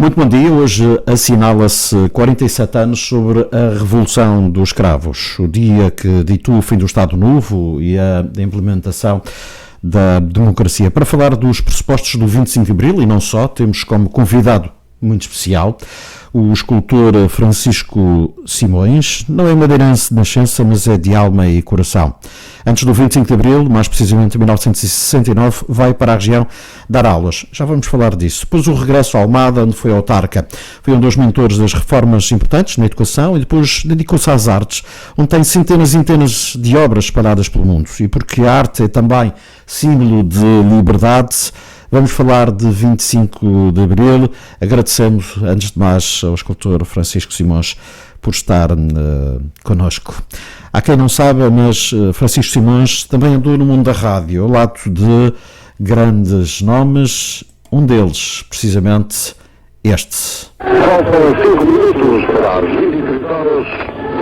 Muito bom dia. Hoje assinala-se 47 anos sobre a Revolução dos Cravos, o dia que ditou o fim do Estado Novo e a implementação da democracia. Para falar dos pressupostos do 25 de Abril, e não só, temos como convidado muito especial o escultor Francisco Simões. Não é madeirense de nascença, mas é de alma e coração. Antes do 25 de Abril, mais precisamente em 1969, vai para a região dar aulas. Já vamos falar disso. Depois o regresso à Almada, onde foi autarca. Foi um dos mentores das reformas importantes na educação e depois dedicou-se às artes, onde tem centenas e centenas de obras espalhadas pelo mundo. E porque a arte é também símbolo de liberdade, vamos falar de 25 de Abril. Agradecemos, antes de mais, ao escultor Francisco Simões por estar connosco. Há quem não saiba, mas Francisco Simões também andou no mundo da rádio, ao lado de grandes nomes, um deles, precisamente, este. Faltam 5 minutos para as 23 horas,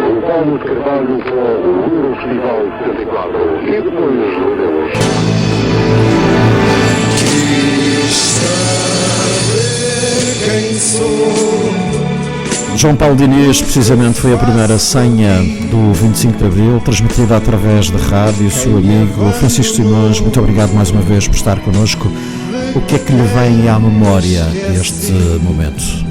o Paulo de Carvalho com o Eurofestival 74 e depois o Deus. João Paulo Diniz, precisamente, foi a primeira senha do 25 de Abril, transmitida através da rádio. Seu amigo Francisco Simões, muito obrigado mais uma vez por estar connosco. O que é que lhe vem à memória este momento?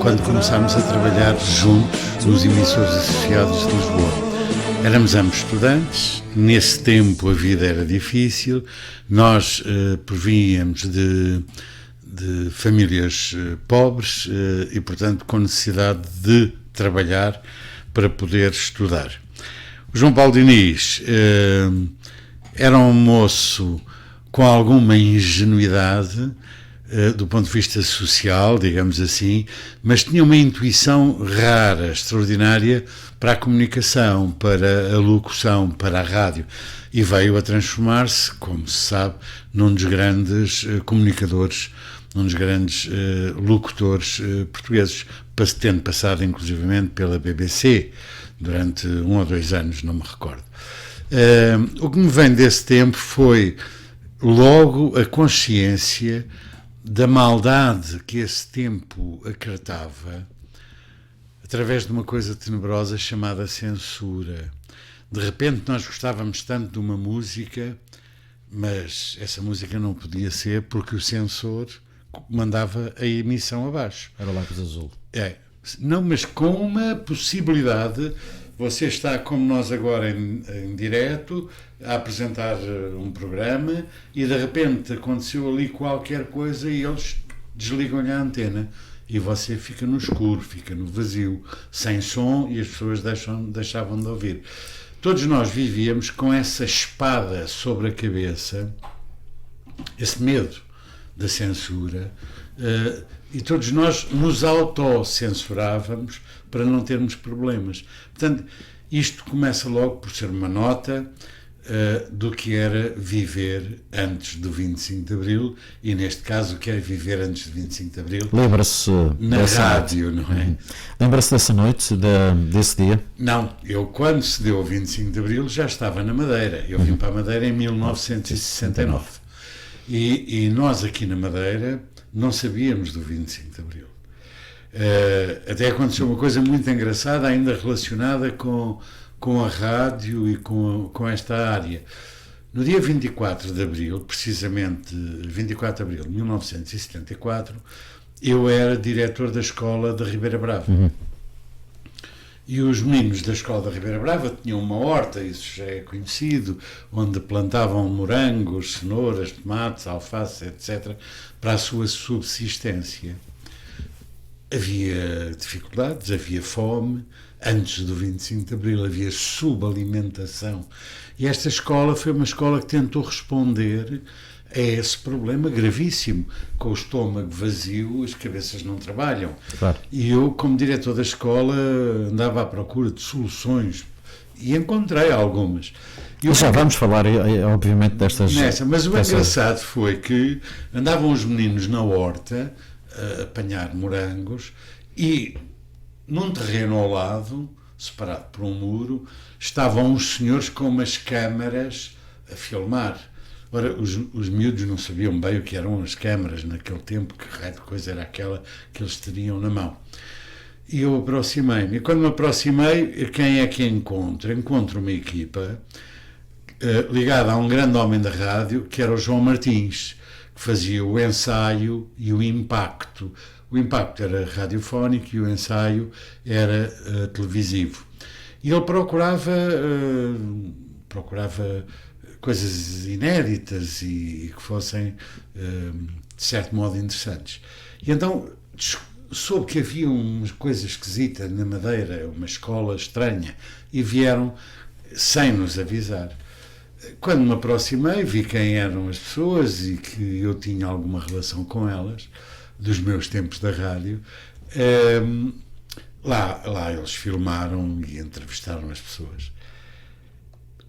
Quando começámos a trabalhar juntos nos emissores associados de Lisboa. Éramos ambos estudantes, nesse tempo a vida era difícil, nós províamos de famílias pobres e, portanto, com necessidade de trabalhar para poder estudar. O João Paulo Diniz era um moço com alguma ingenuidade, do ponto de vista social, digamos assim, mas tinha uma intuição rara, extraordinária para a comunicação, para a locução, para a rádio, e veio a transformar-se, como se sabe, num dos grandes comunicadores, num dos grandes locutores portugueses, tendo passado inclusivamente pela BBC durante 1 ou 2 anos, não me recordo. O que me vem desse tempo foi logo a consciência da maldade que esse tempo acarretava através de uma coisa tenebrosa chamada censura. De repente nós gostávamos tanto de uma música, mas essa música não podia ser porque o censor mandava a emissão abaixo. Era o lápis azul. Não, mas com uma possibilidade. Você está, como nós agora, em direto, a apresentar um programa e de repente aconteceu ali qualquer coisa e eles desligam-lhe a antena e você fica no escuro, fica no vazio, sem som, e as pessoas deixavam de ouvir. Todos nós vivíamos com essa espada sobre a cabeça, esse medo da censura, e todos nós nos autocensurávamos para não termos problemas. Portanto, isto começa logo por ser uma nota do que era viver antes do 25 de Abril, e neste caso o que era viver antes do 25 de Abril. Lembra-se na rádio, não é? Lembra-se dessa noite, desse dia? Não, eu quando se deu o 25 de Abril já estava na Madeira. Eu vim para a Madeira em 1969. E nós aqui na Madeira não sabíamos do 25 de Abril. Até aconteceu uma coisa muito engraçada, ainda relacionada com a rádio e com esta área. No dia 24 de Abril, precisamente 24 de Abril de 1974, eu era diretor da escola da Ribeira Brava. E os meninos da escola da Ribeira Brava tinham uma horta, isso já é conhecido, onde plantavam morangos, cenouras, tomates, alface, etc., para a sua subsistência. Havia dificuldades, havia fome. Antes do 25 de Abril havia subalimentação. E esta escola foi uma escola que tentou responder a esse problema gravíssimo. Com o estômago vazio, as cabeças não trabalham. Claro. E eu, como diretor da escola, andava à procura de soluções e encontrei algumas. Já vamos falar, obviamente, destas... Mas o engraçado foi que andavam os meninos na horta a apanhar morangos e num terreno ao lado, separado por um muro, estavam uns senhores com umas câmaras a filmar. Ora, os miúdos não sabiam bem o que eram as câmaras naquele tempo, que raio de coisa era aquela que eles teriam na mão. E eu aproximei-me. E quando me aproximei, quem é que encontro? Encontro uma equipa ligada a um grande homem da rádio, que era o João Martins, que fazia o ensaio e o impacto. O impacto era radiofónico e o ensaio era televisivo. E ele procurava coisas inéditas e que fossem, de certo modo, interessantes. E então soube que havia uma coisa esquisita na Madeira, uma escola estranha, e vieram sem nos avisar. Quando me aproximei, vi quem eram as pessoas e que eu tinha alguma relação com elas, dos meus tempos da rádio. Lá eles filmaram e entrevistaram as pessoas.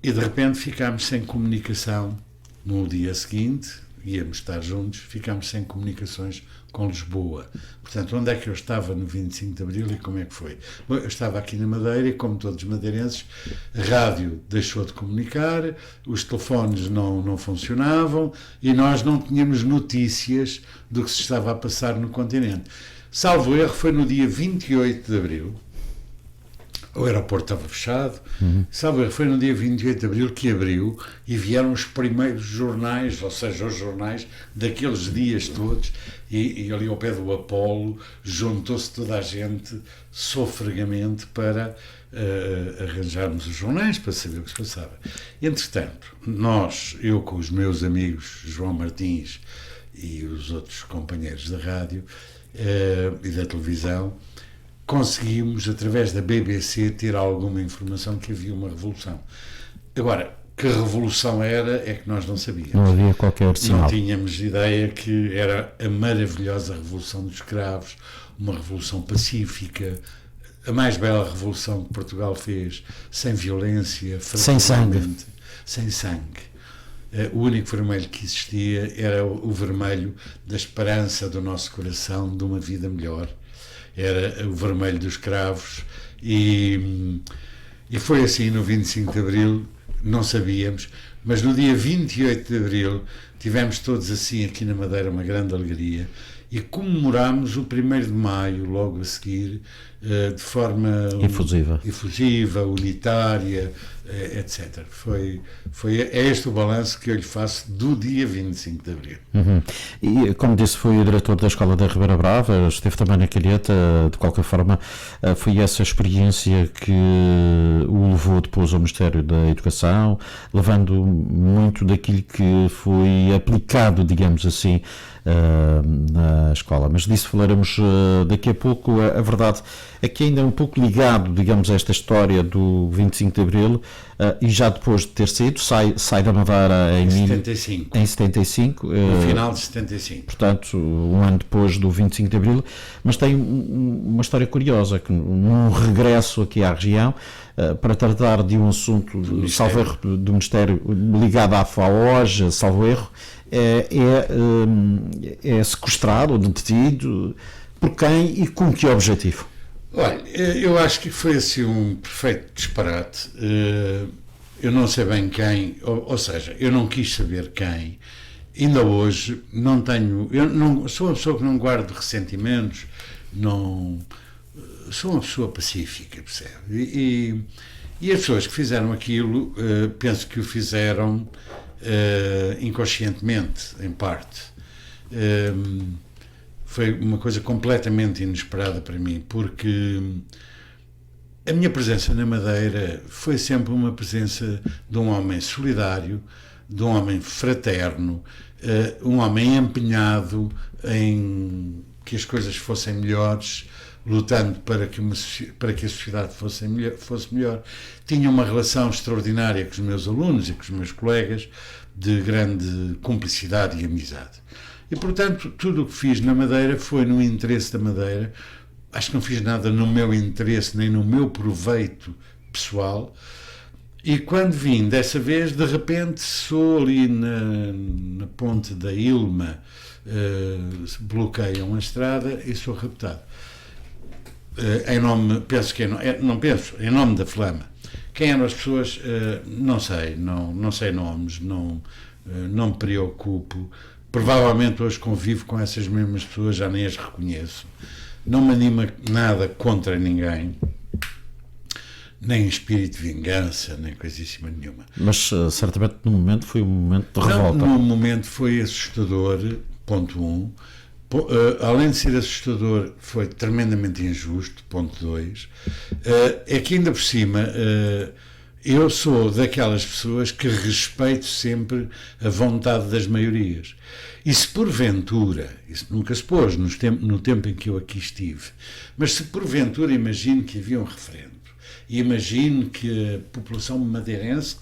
E de repente ficámos sem comunicação. No dia seguinte, íamos estar juntos, ficámos sem comunicações com Lisboa. Portanto, onde é que eu estava no 25 de Abril e como é que foi? Bom, eu estava aqui na Madeira e, como todos os madeirenses, a rádio deixou de comunicar, os telefones não funcionavam e nós não tínhamos notícias do que se estava a passar no continente. Salvo erro, foi no dia 28 de Abril, o aeroporto estava fechado, salvo erro, foi no dia 28 de Abril que abriu e vieram os primeiros jornais, ou seja, os jornais daqueles dias todos, e ali ao pé do Apolo juntou-se toda a gente sofregamente para arranjarmos os jornais, para saber o que se passava. Entretanto, eu com os meus amigos João Martins e os outros companheiros da rádio e da televisão, conseguimos, através da BBC, ter alguma informação que havia uma revolução. Agora, que revolução era, é que nós não sabíamos. Não havia qualquer sinal. Não tínhamos ideia que era a maravilhosa Revolução dos Escravos, uma revolução pacífica, a mais bela revolução que Portugal fez, sem violência, sem sangue. Sem sangue. O único vermelho que existia era o vermelho da esperança do nosso coração, de uma vida melhor. Era o vermelho dos cravos e foi assim no 25 de Abril, não sabíamos, mas no dia 28 de Abril tivemos todos assim aqui na Madeira uma grande alegria e comemorámos o 1º de Maio logo a seguir de forma efusiva, unitária, etc. É este o balanço que eu lhe faço do dia 25 de Abril. E, como disse, foi o diretor da Escola da Ribeira Brava, esteve também na Calheta, de qualquer forma, foi essa experiência que o levou depois ao Ministério da Educação, levando muito daquilo que foi aplicado, digamos assim, na escola. Mas disso falaremos daqui a pouco. A verdade é que ainda é um pouco ligado, digamos, a esta história do 25 de Abril, e já depois de ter saído, sai da Madeira em 75. No final de 75. Portanto, um ano depois do 25 de Abril, mas tem uma história curiosa, que num regresso aqui à região, para tratar de um assunto, salvo erro, do Ministério, ligado à FAOJ, salvo erro, é sequestrado ou detido por quem e com que objetivo? Olha, eu acho que foi assim um perfeito disparate. Eu não sei bem quem, ou seja, eu não quis saber quem. Ainda hoje não tenho, sou uma pessoa que não guardo ressentimentos, sou uma pessoa pacífica, percebe? E as pessoas que fizeram aquilo, penso que o fizeram inconscientemente, em parte. Foi uma coisa completamente inesperada para mim, porque a minha presença na Madeira foi sempre uma presença de um homem solidário, de um homem fraterno, um homem empenhado em que as coisas fossem melhores, lutando para que a sociedade fosse melhor. Tinha uma relação extraordinária com os meus alunos e com os meus colegas, de grande cumplicidade e amizade. E, portanto, tudo o que fiz na Madeira foi no interesse da Madeira. Acho que não fiz nada no meu interesse, nem no meu proveito pessoal. E quando vim, dessa vez, de repente, sou ali na ponte da Ilma, bloqueiam a estrada e sou raptado. em nome, penso que não penso, em nome da Flama. Quem eram as pessoas, não sei, não sei nomes, não me preocupo. Provavelmente hoje convivo com essas mesmas pessoas, já nem as reconheço. Não me anima nada contra ninguém, nem espírito de vingança, nem coisíssima nenhuma. Mas certamente no momento foi um momento de revolta. No momento foi assustador, ponto 1. Além de ser assustador, foi tremendamente injusto, ponto 2. É que ainda por cima, eu sou daquelas pessoas que respeito sempre a vontade das maiorias. E se porventura, isso nunca se pôs no tempo em que eu aqui estive, mas se porventura imagino que havia um referendo, e imagino que a população madeirense,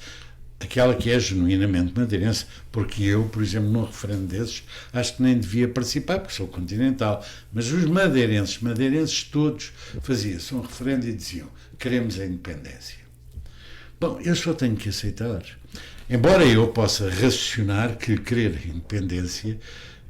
aquela que é genuinamente madeirense, porque eu, por exemplo, num referendo desses, acho que nem devia participar, porque sou continental, mas os madeirenses todos faziam-se um referendo e diziam: queremos a independência. Bom, eu só tenho que aceitar. Embora eu possa racionar que querer a independência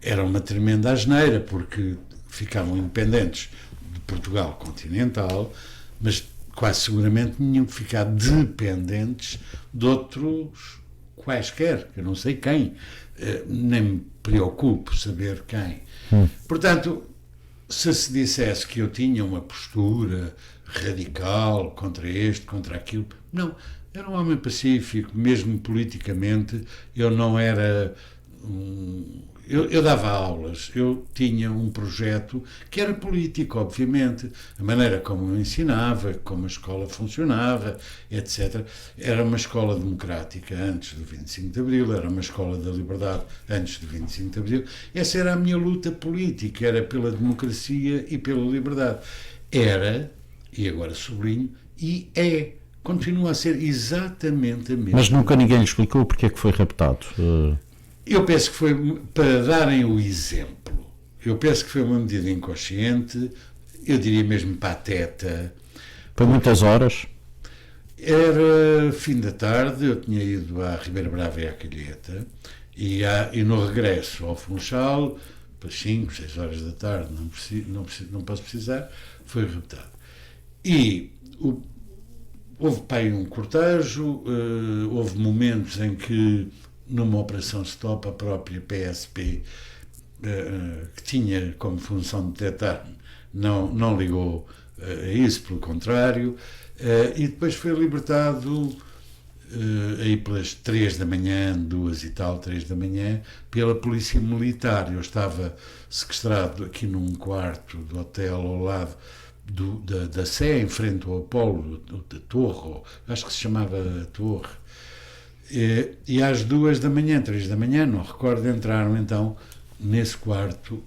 era uma tremenda asneira, porque ficavam independentes de Portugal continental, mas quase seguramente tinham que ficar dependentes de outros quaisquer, que eu não sei quem, nem me preocupo saber quem. Portanto, se dissesse que eu tinha uma postura radical contra este, contra aquilo, não, era um homem pacífico, mesmo politicamente. Eu não era eu dava aulas, eu tinha um projeto que era político, obviamente, a maneira como eu ensinava, como a escola funcionava, etc. Era uma escola democrática antes do 25 de Abril, era uma escola da liberdade antes do 25 de Abril. Essa era a minha luta política, era pela democracia e pela liberdade. Era, e agora sublinho, e continua a ser exatamente a mesma. Mas nunca ninguém lhe explicou porque é que foi raptado. Eu penso que foi para darem o exemplo. Eu penso que foi uma medida inconsciente, eu diria mesmo pateta. Foi muitas horas? Era fim da tarde, eu tinha ido à Ribeira Brava e à Calheta, e no regresso ao Funchal, para 5, 6 horas da tarde, não posso precisar, foi raptado. E houve para aí um cortejo, houve momentos em que numa operação stop, a própria PSP, que tinha como função detectar, não ligou a isso, pelo contrário, e depois foi libertado aí pelas 3 da manhã, 2 e tal, 3 da manhã, pela Polícia Militar. Eu estava sequestrado aqui num quarto do hotel ao lado da Sé, em frente ao Apolo, da Torre, acho que se chamava Torre. E às 2 da manhã, 3 da manhã, não recordo, entraram então nesse quarto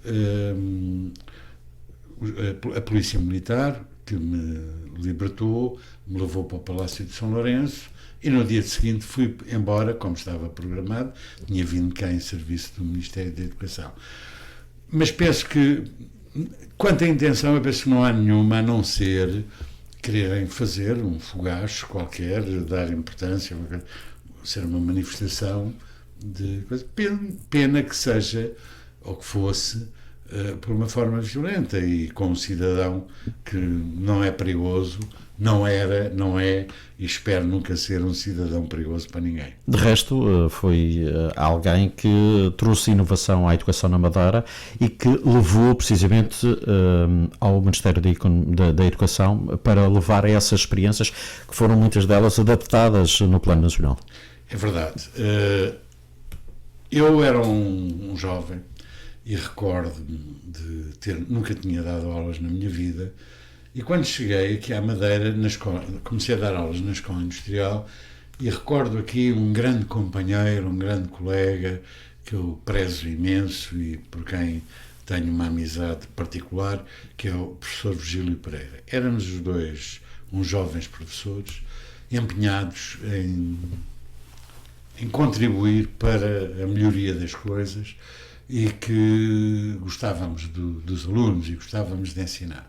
a Polícia Militar, que me libertou, me levou para o Palácio de São Lourenço, e no dia seguinte fui embora, como estava programado, tinha vindo cá em serviço do Ministério da Educação. Mas penso que, quanto à intenção, eu penso que não há nenhuma, a não ser quererem fazer um fogacho qualquer, dar importância, ser uma manifestação de coisa. Pena que seja, ou que fosse, por uma forma violenta, e com um cidadão que não é perigoso, não é, e espero nunca ser um cidadão perigoso para ninguém. De resto, foi alguém que trouxe inovação à educação na Madeira e que levou precisamente ao Ministério da Educação para levar a essas experiências que foram muitas delas adaptadas no plano nacional. É verdade. Eu era um jovem e recordo-me de nunca tinha dado aulas na minha vida, e quando cheguei aqui à Madeira, na escola, comecei a dar aulas na Escola Industrial, e recordo aqui um grande companheiro, um grande colega, que eu prezo imenso e por quem tenho uma amizade particular, que é o professor Virgílio Pereira. Éramos os dois uns jovens professores empenhados em contribuir para a melhoria das coisas, e que gostávamos dos alunos e gostávamos de ensinar.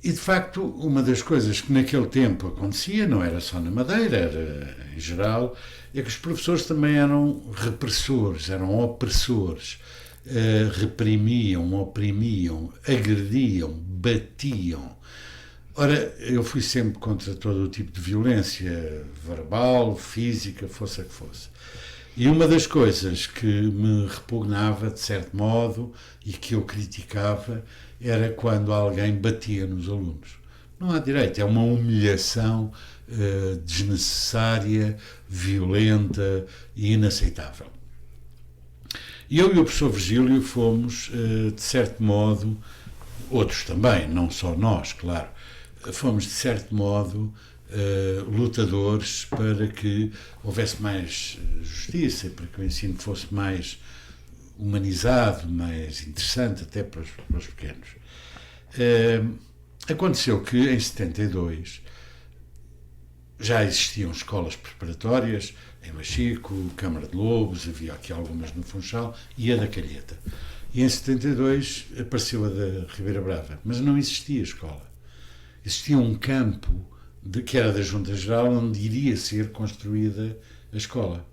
E, de facto, uma das coisas que naquele tempo acontecia, não era só na Madeira, era em geral, é que os professores também eram repressores, eram opressores. reprimiam, oprimiam, agrediam, batiam. Ora, eu fui sempre contra todo o tipo de violência verbal, física, fosse a que fosse. E uma das coisas que me repugnava, de certo modo, e que eu criticava, era quando alguém batia nos alunos. Não há direito, é uma humilhação desnecessária, violenta e inaceitável. E eu e o professor Virgílio fomos, de certo modo, outros também, não só nós, claro, fomos, de certo modo, lutadores para que houvesse mais justiça, para que o ensino fosse mais humanizado, mais interessante até para os pequenos. Aconteceu que em 72 já existiam escolas preparatórias em Machico, Câmara de Lobos, havia aqui algumas no Funchal e a da Calheta. E em 72 apareceu a da Ribeira Brava, mas não existia escola. Existia um campo que era da Junta Geral, onde iria ser construída a escola.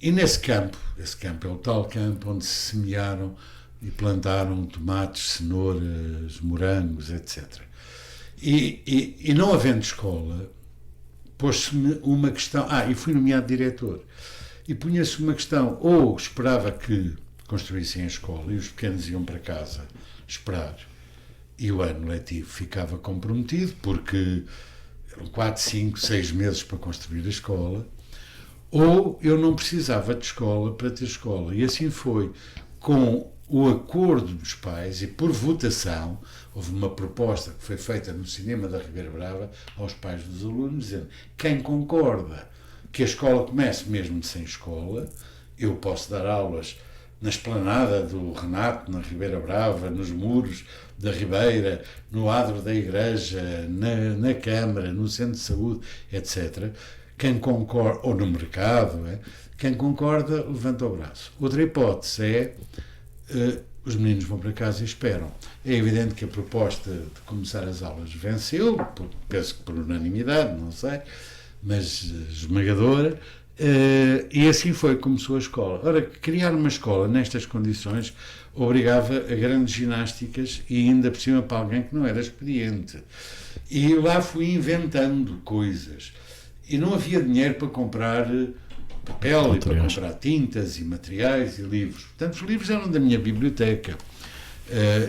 E nesse campo, esse campo é o tal campo onde se semearam e plantaram tomates, cenouras, morangos, etc. E não havendo escola, pôs-se-me uma questão, e fui nomeado diretor, e punha-se uma questão, ou esperava que construíssem a escola e os pequenos iam para casa esperar, e o ano letivo ficava comprometido, porque eram 4, 5, 6 meses para construir a escola, ou eu não precisava de escola para ter escola. E assim foi, com o acordo dos pais, e por votação, houve uma proposta que foi feita no cinema da Ribeira Brava aos pais dos alunos, dizendo: quem concorda que a escola comece mesmo sem escola, eu posso dar aulas na esplanada do Renato, na Ribeira Brava, nos muros da Ribeira, no adro da igreja, na Câmara, no centro de saúde, etc. Quem concorda, ou no mercado, quem concorda, levanta o braço. Outra hipótese é os meninos vão para casa e esperam. É evidente que a proposta de começar as aulas venceu, penso que por unanimidade, não sei, mas esmagadora. E assim foi que começou a escola. Ora, criar uma escola nestas condições obrigava a grandes ginásticas e ainda por cima para alguém que não era experiente. E lá fui inventando coisas. E não havia dinheiro para comprar papel e para comprar tintas e materiais e livros. Portanto, os livros eram da minha biblioteca.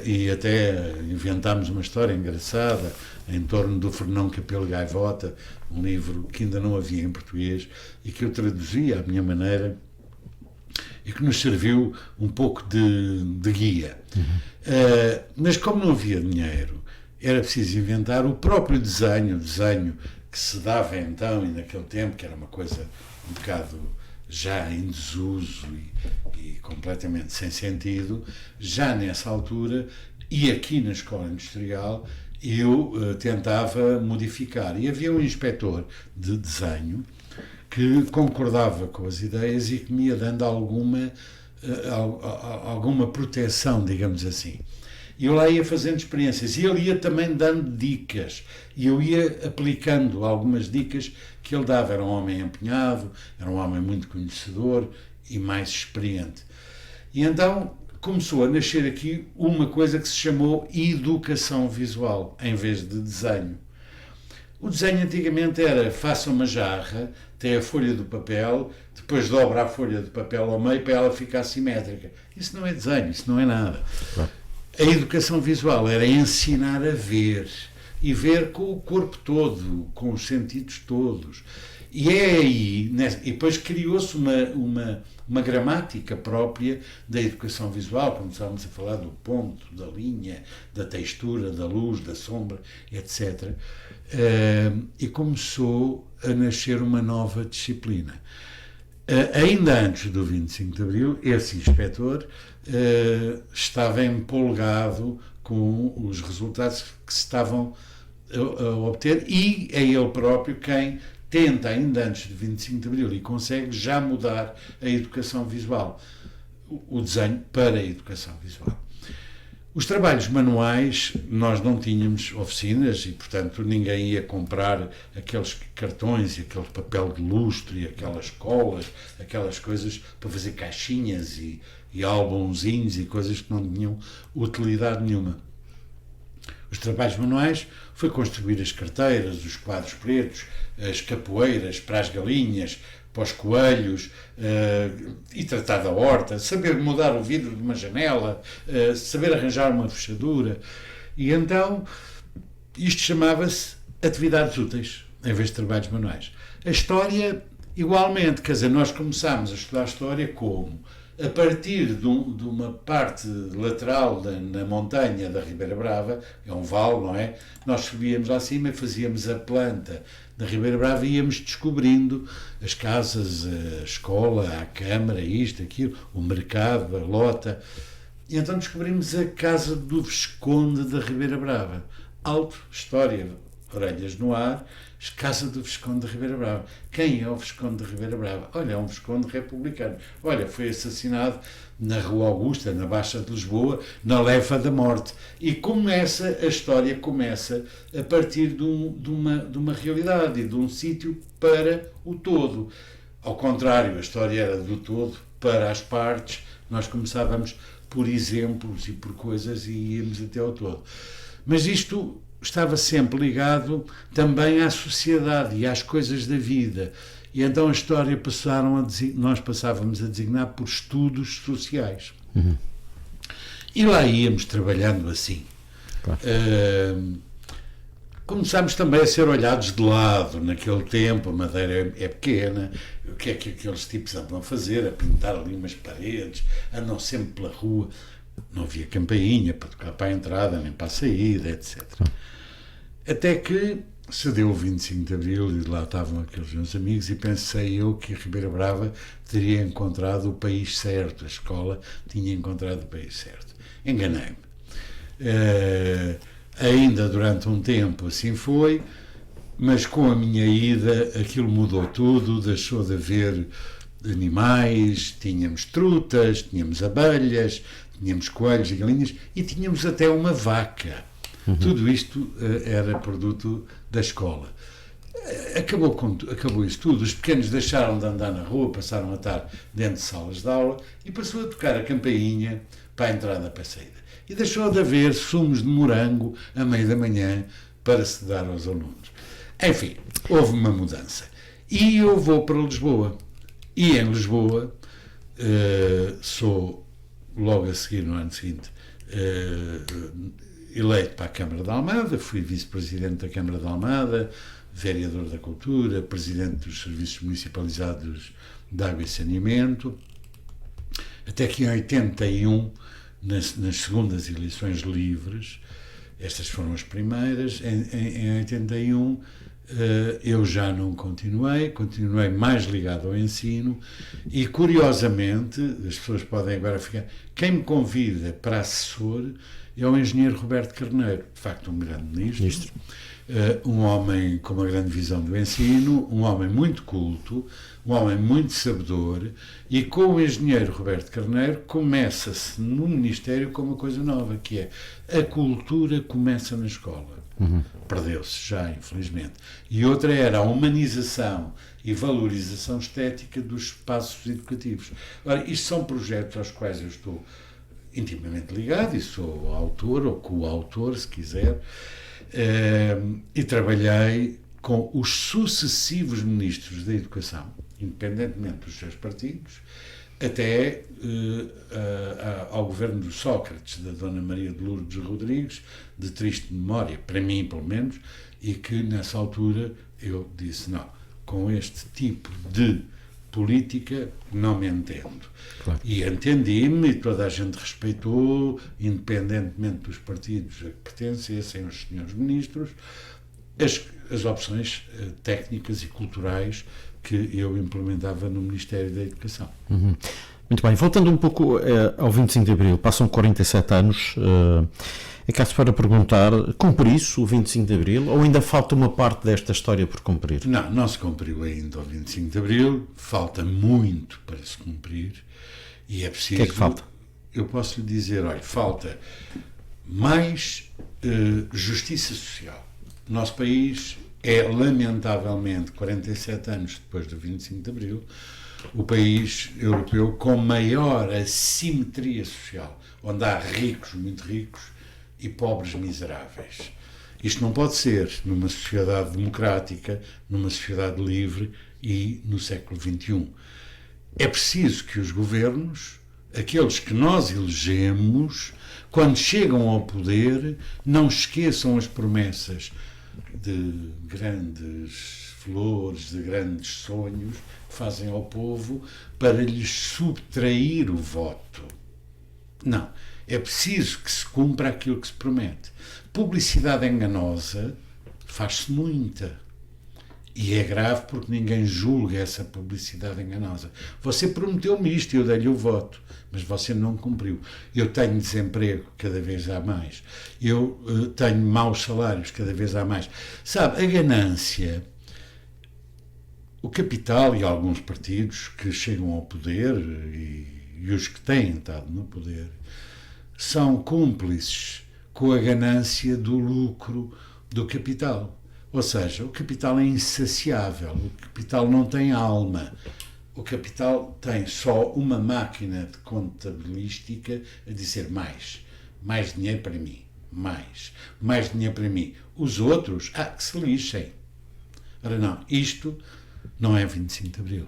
E até inventámos uma história engraçada em torno do Fernão Capelo Gaivota, um livro que ainda não havia em português e que eu traduzia à minha maneira e que nos serviu um pouco de guia. Mas como não havia dinheiro, era preciso inventar o próprio desenho, o desenho que se dava então e naquele tempo, que era uma coisa um bocado já em desuso e completamente sem sentido. Já nessa altura, e aqui na Escola Industrial, eu tentava modificar. E havia um inspetor de desenho que concordava com as ideias e que me ia dando alguma proteção, digamos assim. E eu lá ia fazendo experiências e ele ia também dando dicas e eu ia aplicando algumas dicas que ele dava. Era um homem empenhado, era um homem muito conhecedor e mais experiente. E então começou a nascer aqui uma coisa que se chamou educação visual, em vez de desenho. O desenho antigamente era: faça uma jarra, tem a folha do papel, depois dobra a folha do papel ao meio para ela ficar simétrica. Isso não é desenho, isso não é nada. A educação visual era ensinar a ver, e ver com o corpo todo, com os sentidos todos. E é aí, e depois criou-se uma gramática própria da educação visual. Começámos a falar do ponto, da linha, da textura, da luz, da sombra, etc. E começou a nascer uma nova disciplina. Ainda antes do 25 de Abril, esse inspetor estava empolgado com os resultados que se estavam a obter, e é ele próprio quem tenta, ainda antes de 25 de Abril, e consegue já mudar a educação visual, o desenho para a educação visual. Os trabalhos manuais, nós não tínhamos oficinas e, portanto, ninguém ia comprar aqueles cartões e aquele papel de lustre e aquelas colas, aquelas coisas para fazer caixinhas e álbumzinhos e coisas que não tinham utilidade nenhuma. Os trabalhos manuais foi construir as carteiras, os quadros pretos, as capoeiras para as galinhas, para os coelhos, e tratar da horta, saber mudar o vidro de uma janela, saber arranjar uma fechadura. E então isto chamava-se atividades úteis, em vez de trabalhos manuais. A história, igualmente, quer dizer, nós começámos a estudar a história como? A partir de uma parte lateral na montanha da Ribeira Brava, é um vale, não é? Nós subíamos lá acima e fazíamos a planta da Ribeira Brava e íamos descobrindo as casas, a escola, a câmara, isto, aquilo, o mercado, a lota. E então descobrimos a casa do Visconde da Ribeira Brava. Alto, história, orelhas no ar, casa do Visconde de Ribeira Brava. Quem é o Visconde de Ribeira Brava? Olha, é um Visconde republicano. Olha, foi assassinado na Rua Augusta, na Baixa de Lisboa, na Leva da Morte. E começa, a história começa a partir de uma realidade e de um sítio para o todo. Ao contrário, a história era do todo para as partes. Nós começávamos por exemplos e por coisas e íamos até ao todo. Mas isto estava sempre ligado também à sociedade e às coisas da vida. E então a história nós passávamos a designar por estudos sociais. Uhum. E lá íamos trabalhando assim. Claro. Começámos também a ser olhados de lado. Naquele tempo a Madeira é pequena, o que é que aqueles tipos andam a fazer? A pintar ali umas paredes, andam sempre pela rua. Não havia campainha para tocar para a entrada, nem para a saída, etc. Até que se deu o 25 de Abril e lá estavam aqueles meus amigos e pensei eu que a Ribeira Brava teria encontrado o país certo, a escola tinha encontrado o país certo. Enganei-me. Ainda durante um tempo assim foi, mas com a minha ida aquilo mudou tudo, deixou de haver animais, tínhamos trutas, tínhamos abelhas, tínhamos coelhos e galinhas e tínhamos até uma vaca. Uhum. Tudo isto era produto da escola. Acabou isso tudo. Os pequenos deixaram de andar na rua, passaram a estar dentro de salas de aula e passou a tocar a campainha para a entrada para a saída. E deixou de haver sumos de morango à meia da manhã para se dar aos alunos. Enfim, houve uma mudança. E eu vou para Lisboa. E em Lisboa sou, logo a seguir, no ano seguinte, eleito para a Câmara de Almada, fui vice-presidente da Câmara de Almada, vereador da Cultura, presidente dos Serviços Municipalizados de Água e Saneamento, até que em 81, nas segundas eleições livres, estas foram as primeiras, em 81 eu já não continuei mais ligado ao ensino e, curiosamente, as pessoas podem agora ficar, quem me convida para assessor é o engenheiro Roberto Carneiro, de facto um grande ministro. Um homem com uma grande visão do ensino, um homem muito culto, um homem muito sabedor, e com o engenheiro Roberto Carneiro começa-se no Ministério com uma coisa nova, que é a cultura começa na escola. Uhum. Perdeu-se já, infelizmente. E outra era a humanização e valorização estética dos espaços educativos. Ora, isto são projetos aos quais eu estou intimamente ligado, e sou autor ou coautor, se quiser, e trabalhei com os sucessivos ministros da Educação, independentemente dos seus partidos, até ao governo do Sócrates, da Dona Maria de Lourdes Rodrigues, de triste memória, para mim pelo menos, e que nessa altura eu disse, não, com este tipo de política não me entendo. Claro. E entendi-me e toda a gente respeitou, independentemente dos partidos a que pertencessem os senhores ministros, as opções técnicas e culturais que eu implementava no Ministério da Educação. Uhum. Muito bem, voltando um pouco ao 25 de Abril, passam 47 anos, é caso para perguntar, cumpre isso o 25 de Abril ou ainda falta uma parte desta história por cumprir? Não se cumpriu ainda o 25 de Abril, falta muito para se cumprir e é preciso... O que é que falta? Eu posso lhe dizer, olha, falta mais justiça social. O nosso país é, lamentavelmente, 47 anos depois do 25 de Abril, o país europeu com maior assimetria social, onde há ricos, muito ricos, e pobres miseráveis. Isto não pode ser numa sociedade democrática, numa sociedade livre e no século XXI. É preciso que os governos, aqueles que nós elegemos, quando chegam ao poder, não esqueçam as promessas de grandes flores, de grandes sonhos que fazem ao povo para lhes subtrair o voto. Não. É preciso que se cumpra aquilo que se promete. Publicidade enganosa faz-se muita. E é grave porque ninguém julga essa publicidade enganosa. Você prometeu-me isto e eu dei-lhe o voto, mas você não cumpriu. Eu tenho desemprego, cada vez há mais. Eu tenho maus salários, cada vez há mais. Sabe, a ganância, o capital e alguns partidos que chegam ao poder e os que têm estado no poder são cúmplices com a ganância do lucro do capital. Ou seja, o capital é insaciável, o capital não tem alma, o capital tem só uma máquina de contabilística a dizer mais dinheiro para mim, mais dinheiro para mim. Os outros, que se lixem. Ora não, isto não é 25 de Abril.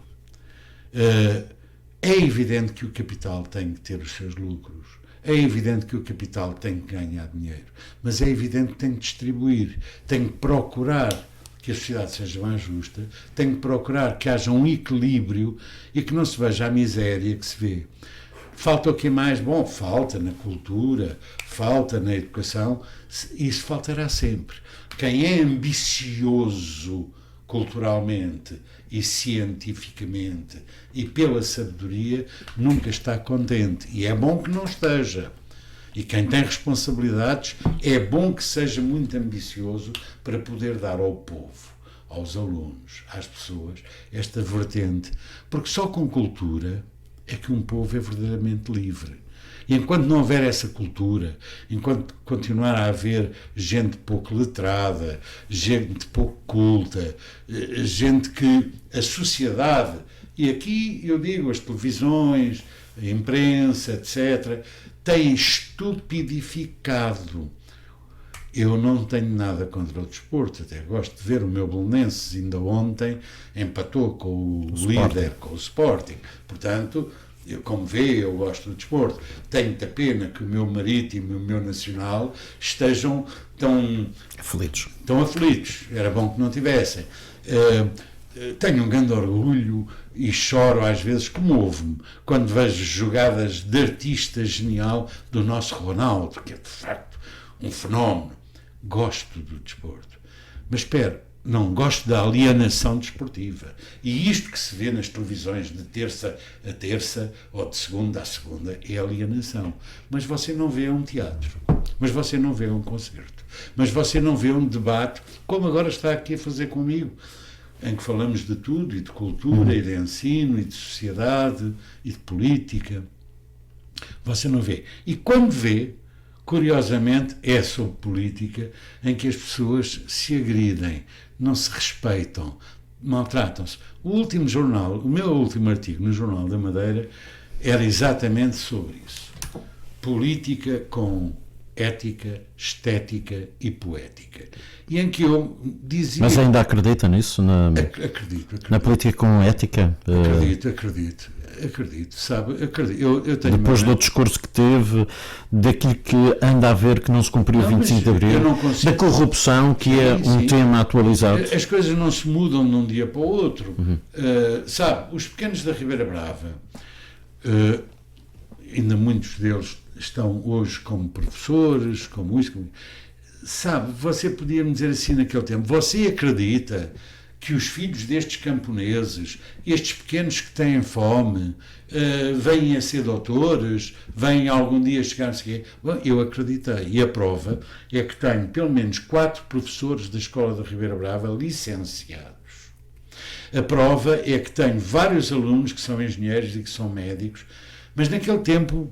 É evidente que o capital tem que ter os seus lucros. É evidente que o capital tem que ganhar dinheiro, mas é evidente que tem que distribuir, tem que procurar que a sociedade seja mais justa, tem que procurar que haja um equilíbrio e que não se veja a miséria que se vê. Falta o que mais? Bom, falta na cultura, falta na educação, isso faltará sempre. Quem é ambicioso culturalmente e cientificamente e pela sabedoria, nunca está contente. E é bom que não esteja. E quem tem responsabilidades, é bom que seja muito ambicioso para poder dar ao povo, aos alunos, às pessoas, esta vertente. Porque só com cultura é que um povo é verdadeiramente livre. E enquanto não houver essa cultura, enquanto continuar a haver gente pouco letrada, gente pouco culta, gente que a sociedade, e aqui eu digo as televisões, a imprensa, etc., tem estupidificado. Eu não tenho nada contra o desporto, até gosto de ver o meu Belenenses, ainda ontem empatou com o líder, com o Sporting. Portanto, como vê, eu gosto do desporto. Tenho muita pena que o meu Marítimo e o meu Nacional estejam tão aflitos. Era bom que não tivessem. Tenho um grande orgulho e choro às vezes, comovo-me, quando vejo jogadas de artista genial do nosso Ronaldo, que é de facto um fenómeno. Gosto do desporto. Mas espera, não gosto da alienação desportiva. E isto que se vê nas televisões de terça a terça ou de segunda a segunda é alienação. Mas você não vê um teatro, mas você não vê um concerto, mas você não vê um debate, como agora está aqui a fazer comigo, em que falamos de tudo, e de cultura, e de ensino, e de sociedade, e de política. Você não vê. E quando vê, curiosamente, é sobre política em que as pessoas se agridem, não se respeitam, maltratam-se. O meu último artigo no Jornal da Madeira era exatamente sobre isso. Política com ética, estética e poética. E em que eu dizia... Mas ainda acredita nisso? Acredito. Na política com ética? Acredito, sabe? Eu tenho depois do discurso que teve, daquilo que anda a ver que não se cumpriu o 25 de Abril, da corrupção, que é um tema atualizado. As coisas não se mudam de um dia para o outro. Sabe, os pequenos da Ribeira Brava, ainda muitos deles estão hoje como professores, como isso, sabe, você podia me dizer assim naquele tempo, você acredita que os filhos destes camponeses, estes pequenos que têm fome, vêm a ser doutores, vêm algum dia chegar-se... Bom, eu acreditei, e a prova é que tenho pelo menos 4 professores da Escola da Ribeira Brava licenciados. A prova é que tenho vários alunos que são engenheiros e que são médicos, mas naquele tempo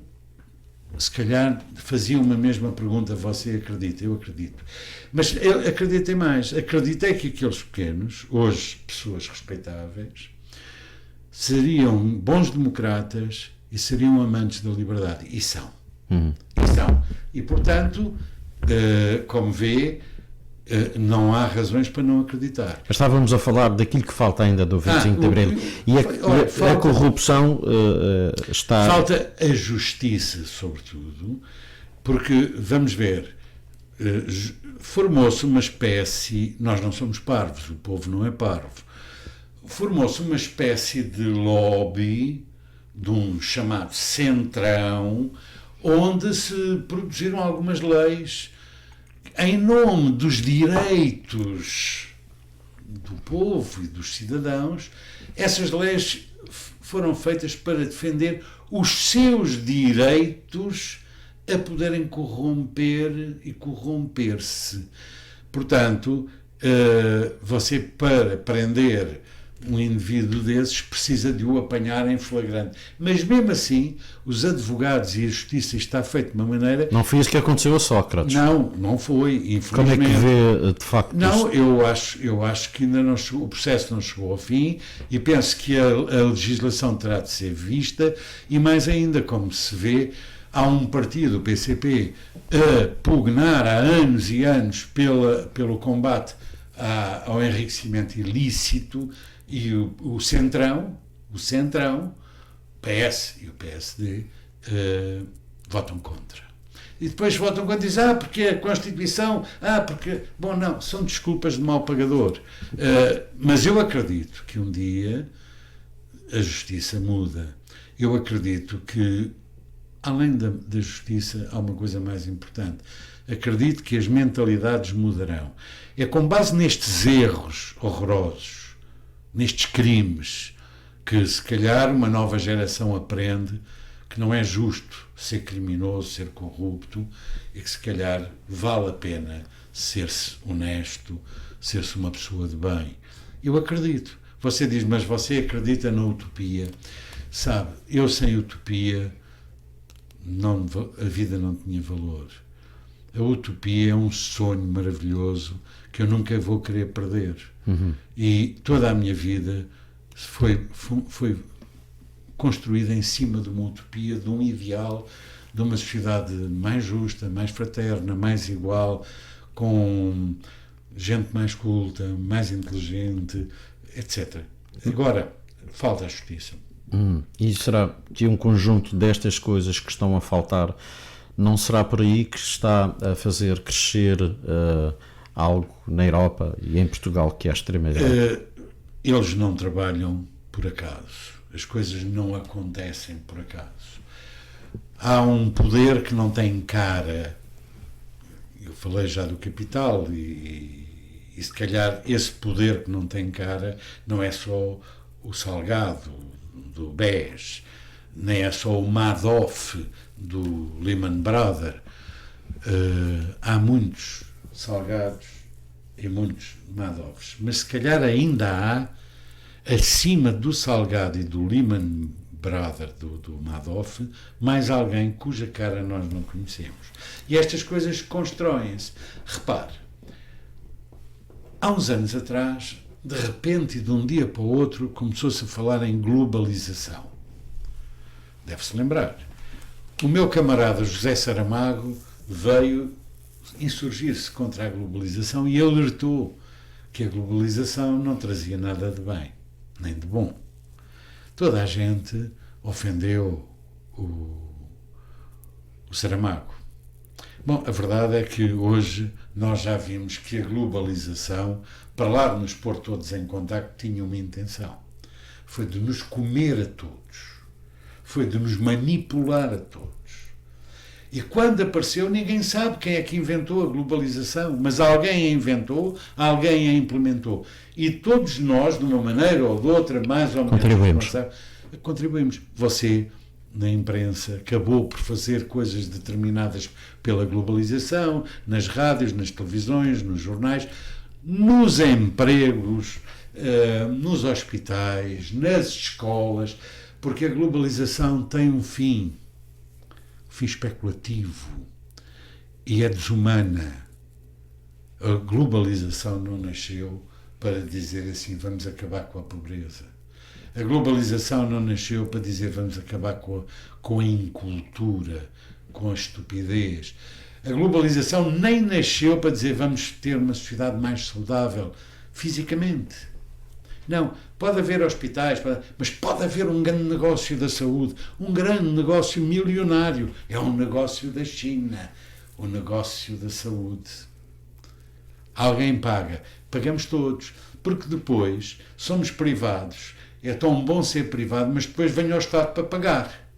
se calhar faziam uma mesma pergunta: você acredita? Eu acredito. Mas eu acreditei mais. Acreditei que aqueles pequenos, hoje pessoas respeitáveis, seriam bons democratas e seriam amantes da liberdade. E são. E são. E, portanto, como vê, não há razões para não acreditar. Estávamos a falar daquilo que falta ainda do 25 de Abril. E a corrupção está... Falta a justiça, sobretudo, porque, vamos ver, formou-se uma espécie... Nós não somos parvos, o povo não é parvo. Formou-se uma espécie de lobby, de um chamado centrão, onde se produziram algumas leis em nome dos direitos do povo e dos cidadãos. Essas leis foram feitas para defender os seus direitos a poderem corromper e corromper-se. Portanto, você, para prender um indivíduo desses, precisa de o apanhar em flagrante. Mas mesmo assim, os advogados e a justiça está feito de uma maneira... Não foi isso que aconteceu a Sócrates. Não foi, infelizmente. Como é que vê, de facto... Não, eu acho que ainda não chegou, o processo não chegou ao fim, e penso que a legislação terá de ser vista, e mais ainda, como se vê, há um partido, o PCP, a pugnar há anos e anos pelo combate ao enriquecimento ilícito, e o Centrão, PS e o PSD, votam contra. E depois votam contra e dizem, porque a Constituição, porque... Bom, não, são desculpas de mau pagador. Mas eu acredito que um dia a justiça muda. Eu acredito que, além da justiça, há uma coisa mais importante. Acredito que as mentalidades mudarão. É com base nestes erros horrorosos, nestes crimes, que se calhar uma nova geração aprende que não é justo ser criminoso, ser corrupto, e que se calhar vale a pena ser-se honesto, ser-se uma pessoa de bem. Eu acredito. Você diz, mas você acredita na utopia? Sabe, eu sem utopia a vida não tinha valor. A utopia é um sonho maravilhoso que eu nunca vou querer perder. E toda a minha vida foi construída em cima de uma utopia, de um ideal, de uma sociedade mais justa, mais fraterna, mais igual, com gente mais culta, mais inteligente, etc. Agora, falta a justiça. E será que um conjunto destas coisas que estão a faltar, não será por aí que está a fazer crescer algo na Europa e em Portugal que é a extrema-direita? Eles não trabalham por acaso. As coisas não acontecem por acaso. Há um poder que não tem cara. Eu falei já do capital e se calhar esse poder que não tem cara não é só o Salgado do BES, nem é só o Madoff do Lehman Brothers. Há muitos Salgados e muitos Madoffs, mas se calhar ainda há, acima do Salgado e do Lehman Brothers, do Madoff, mais alguém cuja cara nós não conhecemos. E estas coisas constroem-se. Repare, há uns anos atrás, de repente e de um dia para o outro, começou-se a falar em globalização. Deve-se lembrar. O meu camarada José Saramago veio insurgir-se contra a globalização e alertou que a globalização não trazia nada de bem, nem de bom. Toda a gente ofendeu o Saramago. Bom, a verdade é que hoje nós já vimos que a globalização, para lá de nos pôr todos em contacto, tinha uma intenção. Foi de nos comer a todos. Foi de nos manipular a todos. E quando apareceu, ninguém sabe quem é que inventou a globalização, mas alguém a inventou, alguém a implementou. E todos nós, de uma maneira ou de outra, mais ou menos contribuímos. Você, na imprensa, acabou por fazer coisas determinadas pela globalização, nas rádios, nas televisões, nos jornais, nos empregos, nos hospitais, nas escolas, porque a globalização tem um fim. O fim especulativo e é desumana. A globalização não nasceu para dizer assim, vamos acabar com a pobreza. A globalização não nasceu para dizer vamos acabar com a incultura, com a estupidez. A globalização nem nasceu para dizer vamos ter uma sociedade mais saudável fisicamente. Não, pode haver hospitais, mas pode haver um grande negócio da saúde, um grande negócio milionário. É um negócio da China, o negócio da saúde. Alguém paga, pagamos todos, porque depois somos privados. É tão bom ser privado, mas depois vem ao Estado para pagar.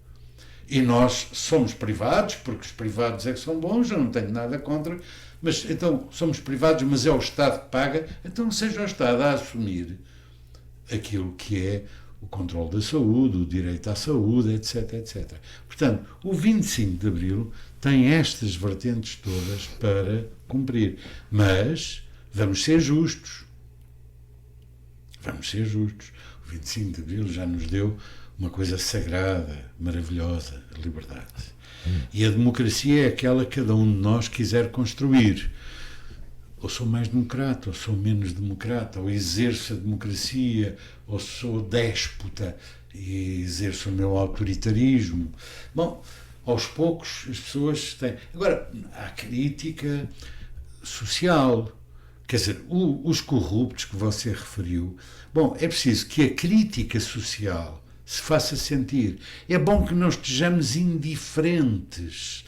E nós somos privados, porque os privados é que são bons, eu não tenho nada contra, mas então somos privados, mas é o Estado que paga, então seja o Estado a assumir aquilo que é o controle da saúde, o direito à saúde, etc, etc. Portanto, o 25 de Abril tem estas vertentes todas para cumprir, mas vamos ser justos. Vamos ser justos. O 25 de Abril já nos deu uma coisa sagrada, maravilhosa, a liberdade. E a democracia é aquela que cada um de nós quiser construir. Ou sou mais democrata, ou sou menos democrata, ou exerço a democracia, ou sou déspota e exerço o meu autoritarismo. Bom, aos poucos as pessoas têm... Agora, há crítica social. Quer dizer, os corruptos que você referiu, bom, é preciso que a crítica social se faça sentir. É bom que não estejamos indiferentes,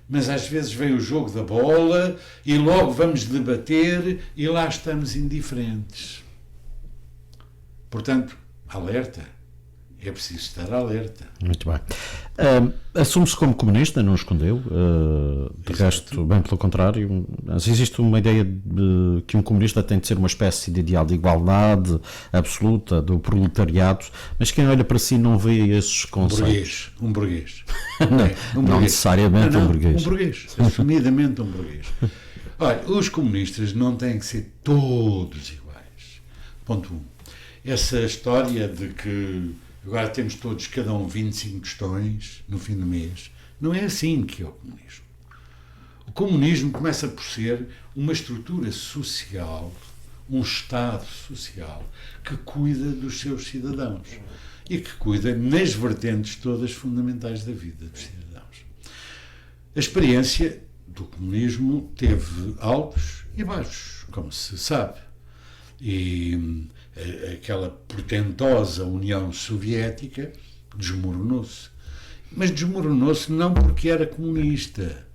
mas às vezes vem o jogo da bola e logo vamos debater e lá estamos indiferentes. Portanto, alerta. É preciso estar alerta. Muito bem. Assume-se como comunista, não escondeu. De resto, bem pelo contrário, mas existe uma ideia de que um comunista tem de ser uma espécie de ideal de igualdade absoluta do proletariado, mas quem olha para si não vê esses conceitos. Um burguês. Não necessariamente um burguês. Um burguês. Assumidamente um burguês. Olha, os comunistas não têm que ser todos iguais. Ponto 1. Essa história de que agora temos todos, cada um, 25 questões no fim do mês. Não é assim que é o comunismo. O comunismo começa por ser uma estrutura social, um Estado social, que cuida dos seus cidadãos e que cuida nas vertentes todas fundamentais da vida dos cidadãos. A experiência do comunismo teve altos e baixos, como se sabe. E aquela portentosa União Soviética desmoronou-se. Mas desmoronou-se não porque era comunista,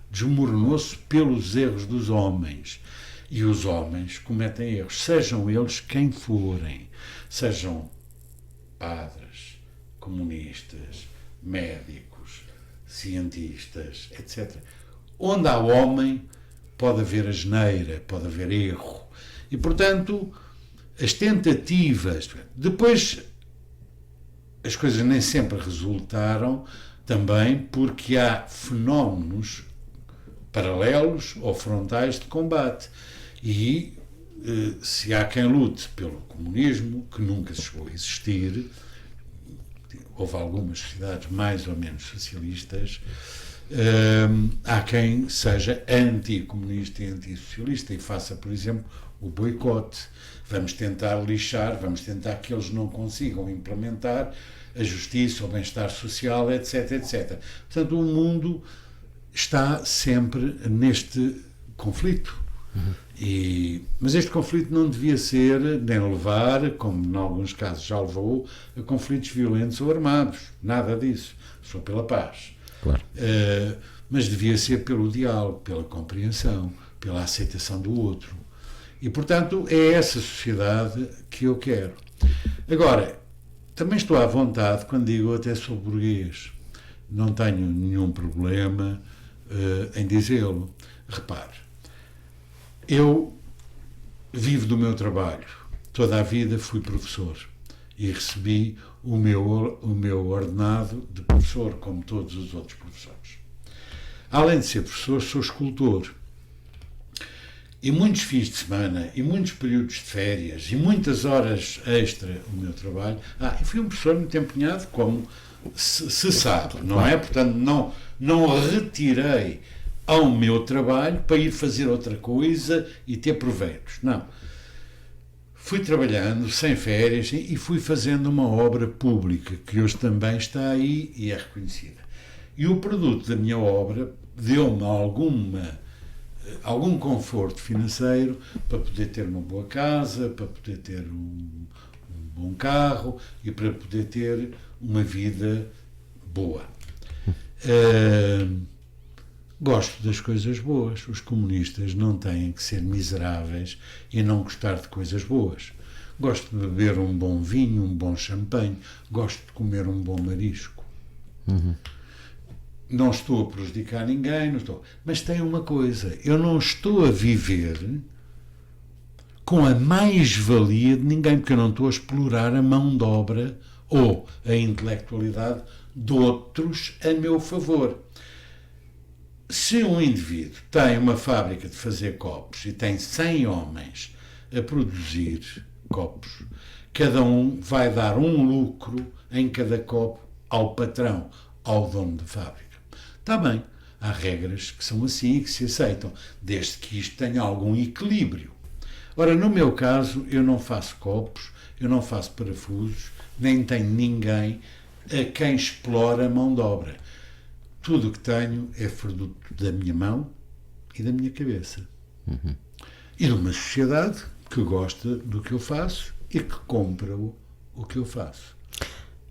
desmoronou-se pelos erros dos homens. E os homens cometem erros, sejam eles quem forem, sejam padres, comunistas, médicos, cientistas, etc. Onde há homem pode haver asneira, pode haver erro. E, portanto, as tentativas... Depois, as coisas nem sempre resultaram também porque há fenómenos paralelos ou frontais de combate. E se há quem lute pelo comunismo, que nunca chegou a existir, houve algumas sociedades mais ou menos socialistas, há quem seja anticomunista e antissocialista e faça, por exemplo, o boicote. Vamos tentar lixar, vamos tentar que eles não consigam implementar a justiça, o bem-estar social, etc, etc. Portanto, o mundo está sempre neste conflito. Mas este conflito não devia ser, nem levar, como em alguns casos já levou, a conflitos violentos ou armados. Nada disso. Sou pela paz. Claro. Mas devia ser pelo diálogo, pela compreensão, pela aceitação do outro. E, portanto, é essa sociedade que eu quero. Agora, também estou à vontade quando digo até sou burguês. Não tenho nenhum problema em dizê-lo. Repare, eu vivo do meu trabalho. Toda a vida fui professor e recebi o meu ordenado de professor, como todos os outros professores. Além de ser professor, sou escultor. E muitos fins de semana, e muitos períodos de férias, e muitas horas extra no meu trabalho. E fui um professor muito empenhado, como se sabe, não é? Portanto, não retirei ao meu trabalho para ir fazer outra coisa e ter proveitos. Não. Fui trabalhando sem férias e fui fazendo uma obra pública que hoje também está aí e é reconhecida. E o produto da minha obra deu-me algum conforto financeiro para poder ter uma boa casa, para poder ter um bom carro e para poder ter uma vida boa. Gosto das coisas boas. Os comunistas não têm que ser miseráveis e não gostar de coisas boas. Gosto de beber um bom vinho, um bom champanhe, gosto de comer um bom marisco. Não estou a prejudicar ninguém, não estou. Mas tem uma coisa, eu não estou a viver com a mais-valia de ninguém, porque eu não estou a explorar a mão de obra ou a intelectualidade de outros a meu favor. Se um indivíduo tem uma fábrica de fazer copos e tem 100 homens a produzir copos, cada um vai dar um lucro em cada copo ao patrão, ao dono da fábrica. Está bem, há regras que são assim e que se aceitam, desde que isto tenha algum equilíbrio. Ora, no meu caso, eu não faço copos, eu não faço parafusos, nem tenho ninguém a quem explora a mão de obra. Tudo o que tenho é produto da minha mão e da minha cabeça. E de uma sociedade que gosta do que eu faço e que compra o que eu faço.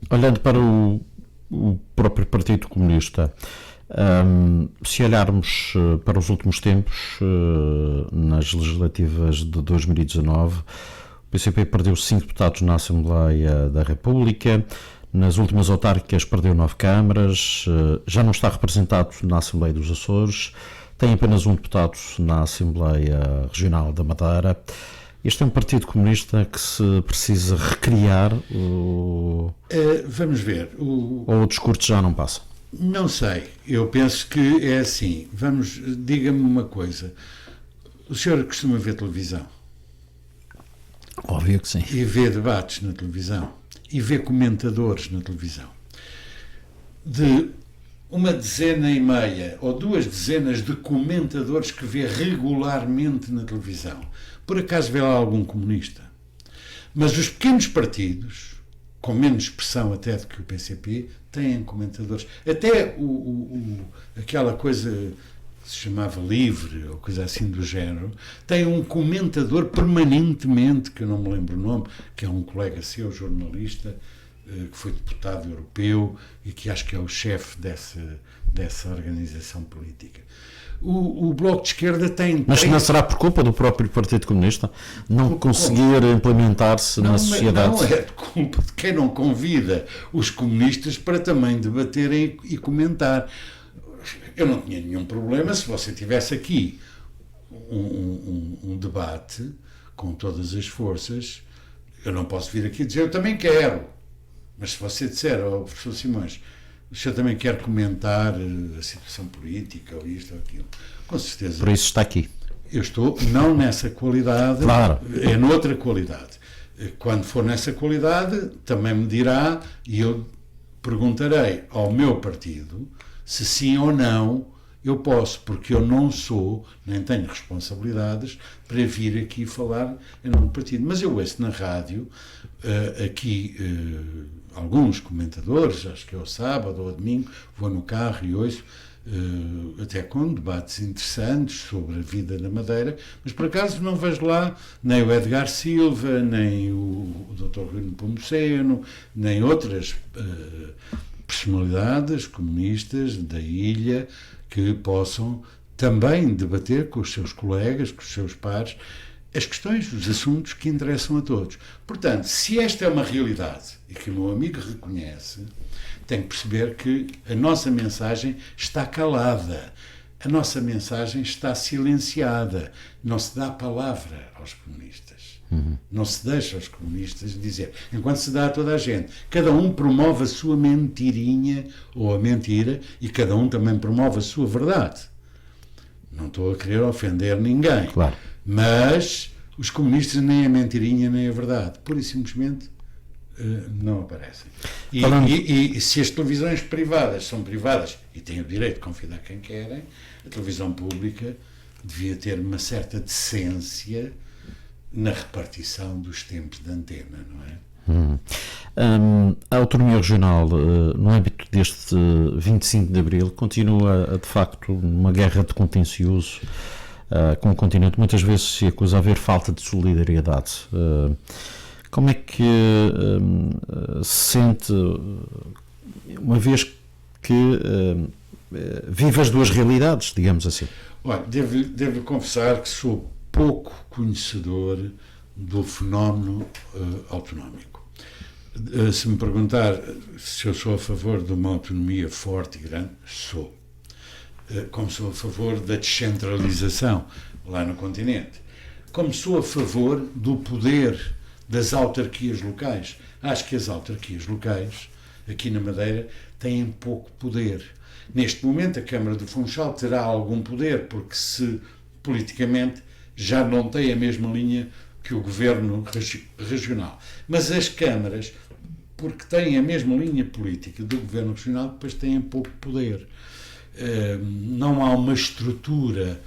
Olhando para o próprio Partido Comunista, se olharmos para os últimos tempos, nas legislativas de 2019, o PCP perdeu 5 deputados na Assembleia da República. Nas últimas autárquicas perdeu 9 câmaras, já não está representado na Assembleia dos Açores, tem apenas um deputado na Assembleia Regional da Madeira. Este é um Partido Comunista que se precisa recriar vamos ver. Ou o discurso já não passa? Não sei, eu penso que é assim. Diga-me uma coisa. O senhor costuma ver televisão? Óbvio que sim. E vê debates na televisão? E vê comentadores na televisão? De uma dezena e meia ou 2 dezenas de comentadores que vê regularmente na televisão, por acaso vê lá algum comunista? Mas os pequenos partidos, com menos expressão até do que o PCP, têm comentadores. Até aquela coisa que se chamava Livre, ou coisa assim do género, tem um comentador permanentemente, que eu não me lembro o nome, que é um colega seu, jornalista, que foi deputado europeu e que acho que é o chefe dessa organização política. O Bloco de Esquerda tem... Mas não será por culpa do próprio Partido Comunista não conseguir implementar-se na sociedade? Não é de culpa de quem não convida os comunistas para também debaterem e comentar. Eu não tinha nenhum problema se você tivesse aqui um debate com todas as forças. Eu não posso vir aqui dizer eu também quero. Mas se você disser ao professor Simões, o senhor também quer comentar a situação política, ou isto ou aquilo, com certeza. Por isso está aqui. Eu estou, não nessa qualidade, claro. É noutra qualidade. Quando for nessa qualidade, também me dirá, e eu perguntarei ao meu partido se sim ou não eu posso, porque eu não sou, nem tenho responsabilidades para vir aqui falar em nome do partido. Mas eu ouço na rádio, alguns comentadores, acho que é ao sábado ou ao domingo, vou no carro e ouço, até com debates interessantes sobre a vida na Madeira, mas por acaso não vejo lá nem o Edgar Silva, nem o Dr. Rui Nepomuceno, nem outras personalidades comunistas da ilha que possam também debater com os seus colegas, com os seus pares, as questões, os assuntos que interessam a todos. Portanto, se esta é uma realidade e que o meu amigo reconhece, tem que perceber que a nossa mensagem está calada, a nossa mensagem está silenciada, não se dá palavra aos comunistas. Não se deixa aos comunistas dizer, enquanto se dá a toda a gente. Cada um promove a sua mentirinha ou a mentira e cada um também promove a sua verdade. Não estou a querer ofender ninguém. Claro. Mas os comunistas nem a mentirinha nem a verdade. Pura e simplesmente não aparecem. E se as televisões privadas são privadas e têm o direito de convidar quem querem, a televisão pública devia ter uma certa decência na repartição dos tempos de antena, não é? A autonomia regional, no âmbito deste 25 de Abril, continua, de facto, numa guerra de contencioso com o continente. Muitas vezes se acusa haver falta de solidariedade. Como é que se sente, uma vez que vive as duas realidades, digamos assim? Olha, devo confessar que sou pouco conhecedor do fenómeno autonómico. Se me perguntar se eu sou a favor de uma autonomia forte e grande, sou. Como sou a favor da descentralização lá no continente. Como sou a favor do poder das autarquias locais. Acho que as autarquias locais, aqui na Madeira, têm pouco poder. Neste momento, a Câmara do Funchal terá algum poder, porque se politicamente já não tem a mesma linha que o governo regional. Mas as câmaras, porque têm a mesma linha política do governo regional, depois têm pouco poder. Não há uma estrutura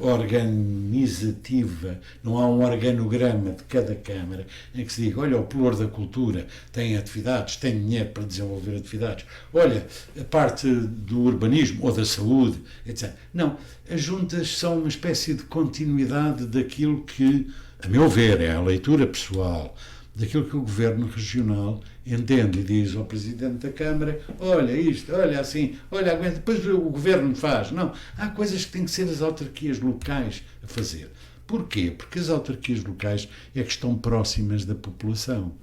organizativa, não há um organograma de cada Câmara em que se diga, olha, o Pelour da Cultura tem atividades, tem dinheiro para desenvolver atividades, olha, a parte do urbanismo ou da saúde, etc. Não, as juntas são uma espécie de continuidade daquilo que, a meu ver, é a leitura pessoal, daquilo que o governo regional entende e diz ao Presidente da Câmara, olha isto, olha assim, olha, aguenta, depois o governo faz. Não, há coisas que têm que ser as autarquias locais a fazer. Porquê? Porque as autarquias locais é que estão próximas da população.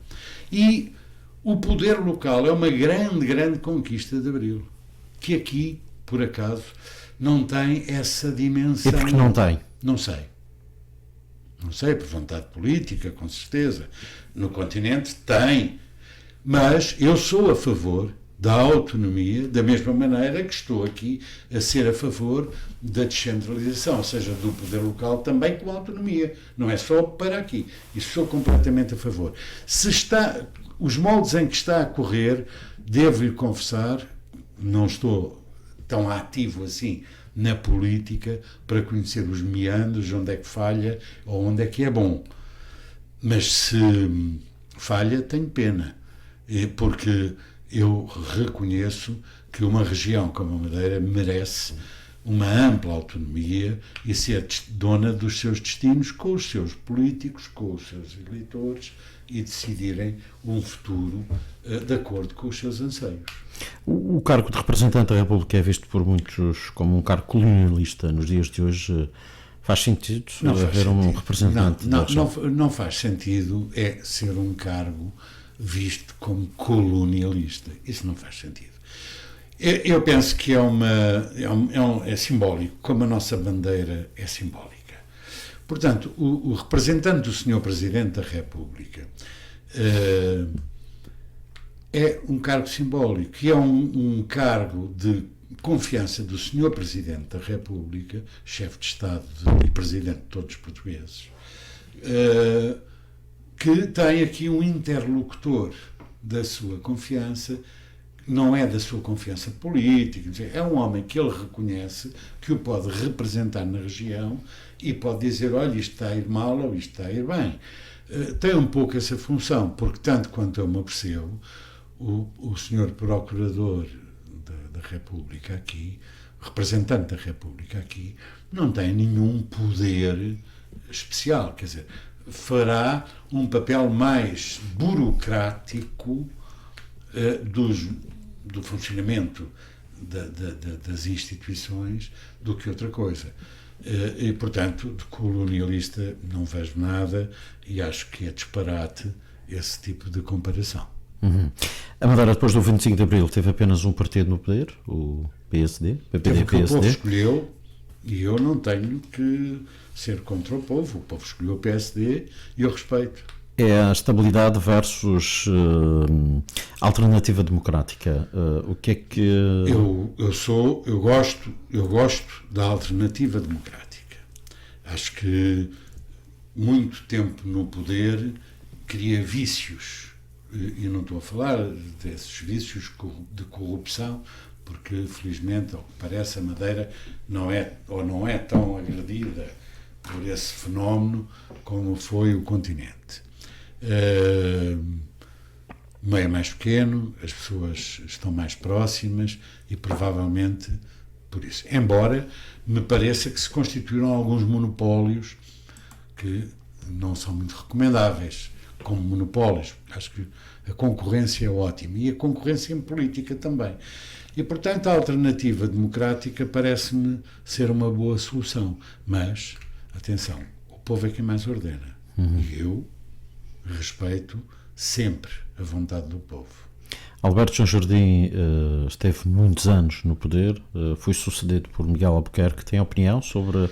E o poder local é uma grande conquista de Abril, que aqui, por acaso, não tem essa dimensão. E porque não tem? Não sei. Não sei, por vontade política, com certeza. No continente tem. Mas eu sou a favor da autonomia, da mesma maneira que estou aqui a ser a favor da descentralização, ou seja, do poder local também com a autonomia. Não é só para aqui. Isso sou completamente a favor. Se está, os moldes em que está a correr, devo-lhe confessar, não estou tão ativo assim na política para conhecer os meandros, onde é que falha ou onde é que é bom. Mas se falha, tenho pena, porque eu reconheço que uma região como a Madeira merece uma ampla autonomia e ser dona dos seus destinos com os seus políticos, com os seus eleitores e decidirem um futuro de acordo com os seus anseios. O cargo de representante da República é visto por muitos como um cargo colonialista nos dias de hoje. Faz sentido haver um representante? Não faz sentido ser um cargo visto como colonialista. Isso não faz sentido. Eu penso que é simbólico, como a nossa bandeira é simbólica. Portanto, o representante do Sr. Presidente da República é um cargo simbólico, e é um cargo de confiança do Sr. Presidente da República, chefe de Estado e Presidente de todos os portugueses, que tem aqui um interlocutor da sua confiança, não é da sua confiança política, é um homem que ele reconhece, que o pode representar na região e pode dizer, olha, isto está a ir mal ou isto está a ir bem. Tem um pouco essa função, porque tanto quanto eu me apercebo, o senhor Procurador da República aqui, representante da República aqui, não tem nenhum poder especial, quer dizer, fará um papel mais burocrático do funcionamento das instituições do que outra coisa. E, portanto, de colonialista não vejo nada e acho que é disparate esse tipo de comparação. Uhum. A Madeira, depois do 25 de Abril, teve apenas um partido no poder, o PSD, PPD-PSD. O povo escolheu, e eu não tenho que ser contra o povo escolheu o PSD e eu respeito. É a estabilidade versus alternativa democrática. O que é que... Eu gosto da alternativa democrática. Acho que muito tempo no poder cria vícios e não estou a falar desses vícios de corrupção, porque felizmente, ao que parece, a Madeira não é tão agredida por esse fenómeno como foi o continente. O meio é mais pequeno, as pessoas estão mais próximas e provavelmente por isso. Embora me pareça que se constituíram alguns monopólios que não são muito recomendáveis como monopólios. Acho que a concorrência é ótima e a concorrência em política também. E, portanto, a alternativa democrática parece-me ser uma boa solução. Mas, atenção, o povo é quem mais ordena. E eu respeito sempre a vontade do povo. Alberto João Jardim esteve muitos anos no poder, foi sucedido por Miguel Albuquerque. Tem opinião sobre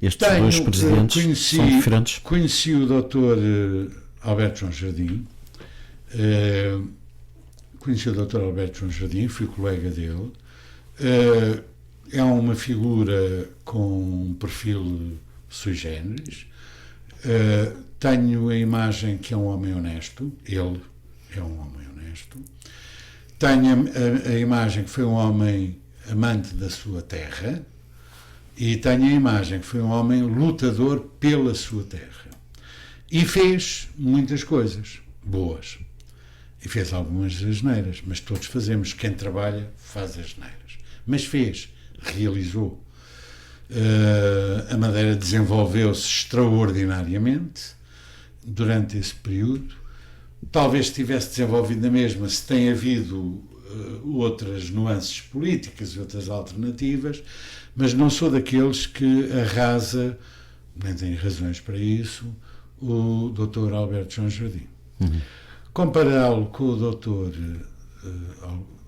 estes dois presidentes? São diferentes? Conheci o Dr. Alberto João Jardim, fui colega dele. É uma figura com um perfil sui generis. Tenho a imagem que é um homem honesto, ele é um homem honesto. Tenho a imagem que foi um homem amante da sua terra e tenho a imagem que foi um homem lutador pela sua terra. E fez muitas coisas boas. E fez algumas asneiras, mas todos fazemos. Quem trabalha faz asneiras. Mas fez, realizou. A Madeira desenvolveu-se extraordinariamente durante esse período. Talvez tivesse desenvolvido a mesma se tem havido outras nuances políticas e outras alternativas, mas não sou daqueles que arrasa, nem tenho razões para isso, o Dr. Alberto João Jardim. Compará-lo com o Dr.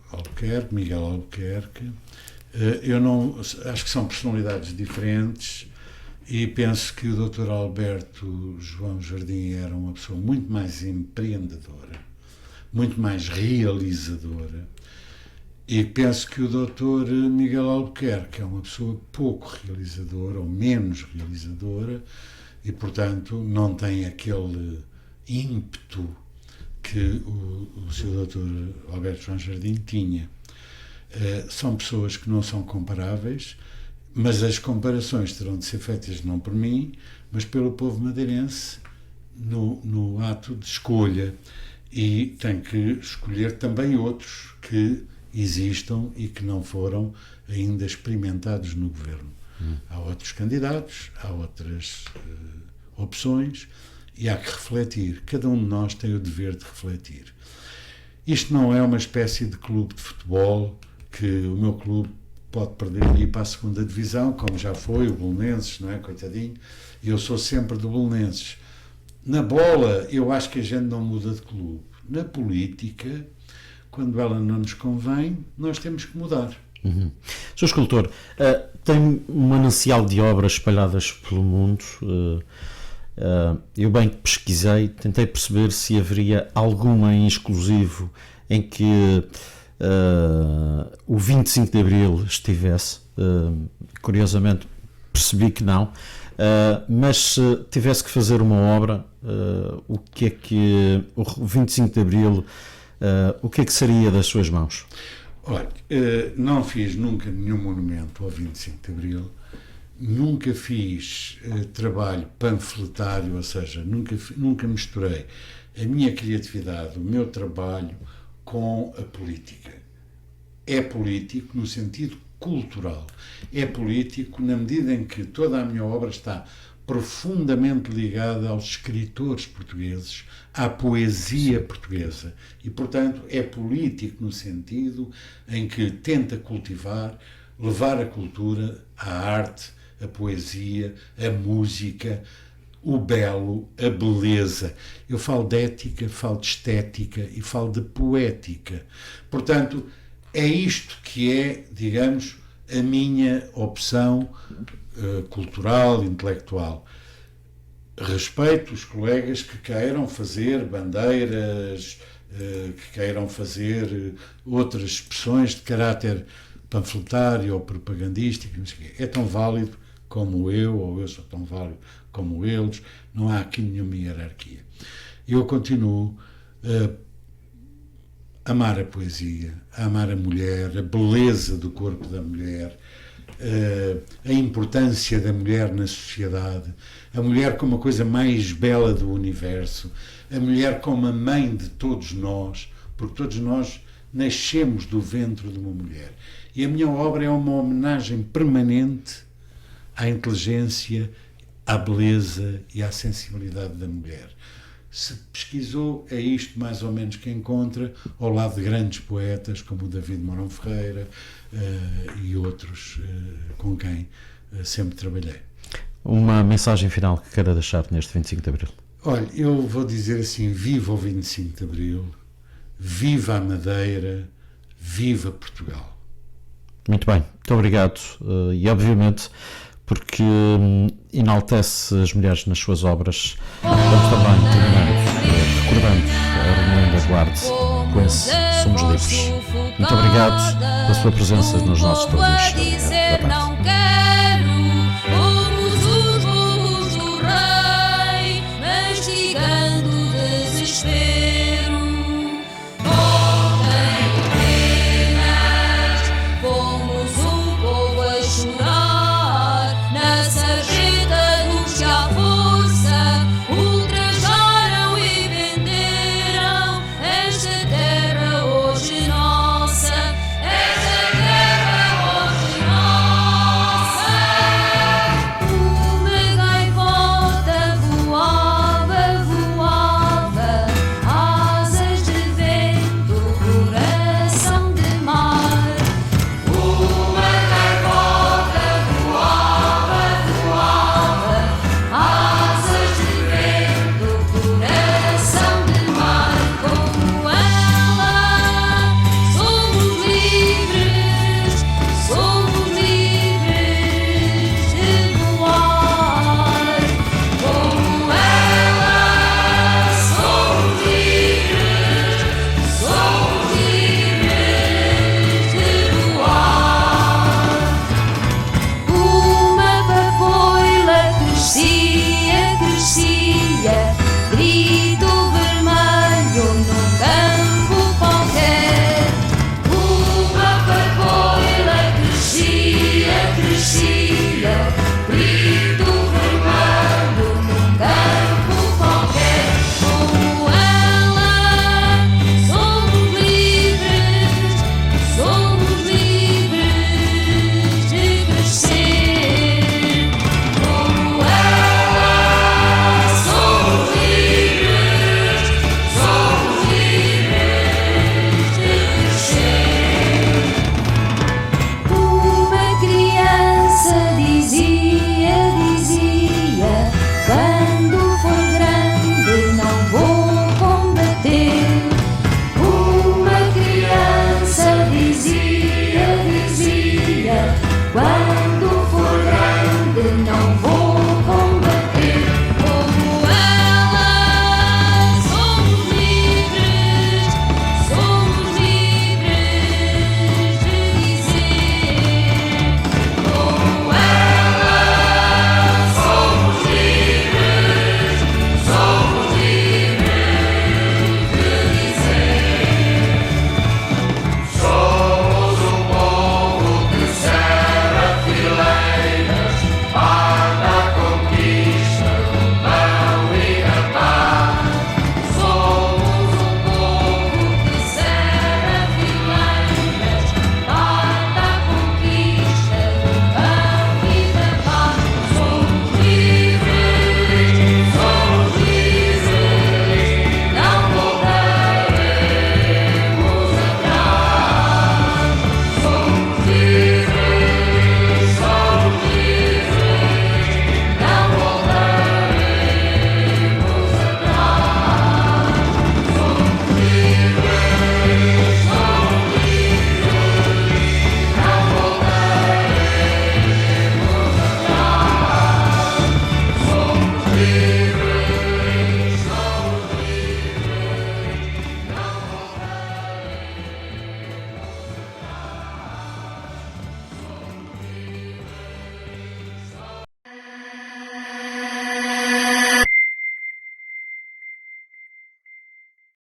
Albuquerque, Miguel Albuquerque, eu não acho que são personalidades diferentes e penso que o Dr. Alberto João Jardim era uma pessoa muito mais empreendedora, muito mais realizadora, e penso que o Dr. Miguel Albuquerque é uma pessoa pouco realizadora ou menos realizadora e, portanto, não tem aquele ímpeto que o Sr. Dr. Alberto João Jardim tinha. São pessoas que não são comparáveis, mas as comparações terão de ser feitas não por mim, mas pelo povo madeirense no ato de escolha, e tem que escolher também outros que existam e que não foram ainda experimentados no governo. Há outros candidatos, há outras opções e há que refletir. Cada um de nós tem o dever de refletir. Isto não é uma espécie de clube de futebol que o meu clube pode perder e ir para a segunda divisão, como já foi o Belenenses, não é, coitadinho? E eu sou sempre do Belenenses. Na bola, eu acho que a gente não muda de clube. Na política, quando ela não nos convém, nós temos que mudar. Sr. escultor, tem um manancial de obras espalhadas pelo mundo. Eu bem que pesquisei, tentei perceber se haveria alguma em exclusivo em que o 25 de Abril estivesse. Curiosamente percebi que não, mas se tivesse que fazer uma obra, o que é que o 25 de Abril, o que é que seria das suas mãos? Olha, não fiz nunca nenhum monumento ao 25 de Abril, nunca fiz trabalho panfletário, ou seja, nunca misturei a minha criatividade, o meu trabalho com a política. É político no sentido cultural, é político na medida em que toda a minha obra está profundamente ligada aos escritores portugueses, à poesia portuguesa e, portanto, é político no sentido em que tenta cultivar, levar a cultura, a arte, a poesia, a música, o belo, a beleza. Eu falo de ética, falo de estética e falo de poética. Portanto, é isto que é, digamos, a minha opção cultural, intelectual. Respeito os colegas que queiram fazer bandeiras, que queiram fazer outras expressões de caráter panfletário ou propagandístico, não sei o quê. É tão válido como eu, ou eu sou tão válido como eles, não há aqui nenhuma hierarquia. Eu continuo amar a poesia, amar a mulher, a beleza do corpo da mulher, a importância da mulher na sociedade, a mulher como a coisa mais bela do universo, a mulher como a mãe de todos nós, porque todos nós nascemos do ventre de uma mulher. E a minha obra é uma homenagem permanente à inteligência, à beleza e à sensibilidade da mulher. Se pesquisou, é isto mais ou menos que encontra, ao lado de grandes poetas como o David Mourão Ferreira e outros com quem sempre trabalhei. Uma mensagem final que queira deixar neste 25 de Abril? Olha, eu vou dizer assim, viva o 25 de Abril, viva a Madeira, viva Portugal. Muito bem, muito obrigado. E obviamente, porque enaltece as mulheres nas suas obras, vamos também terminando recordando a reunião da Guarde com esse Somos Livres. Muito obrigado pela sua presença nos nossos estudos.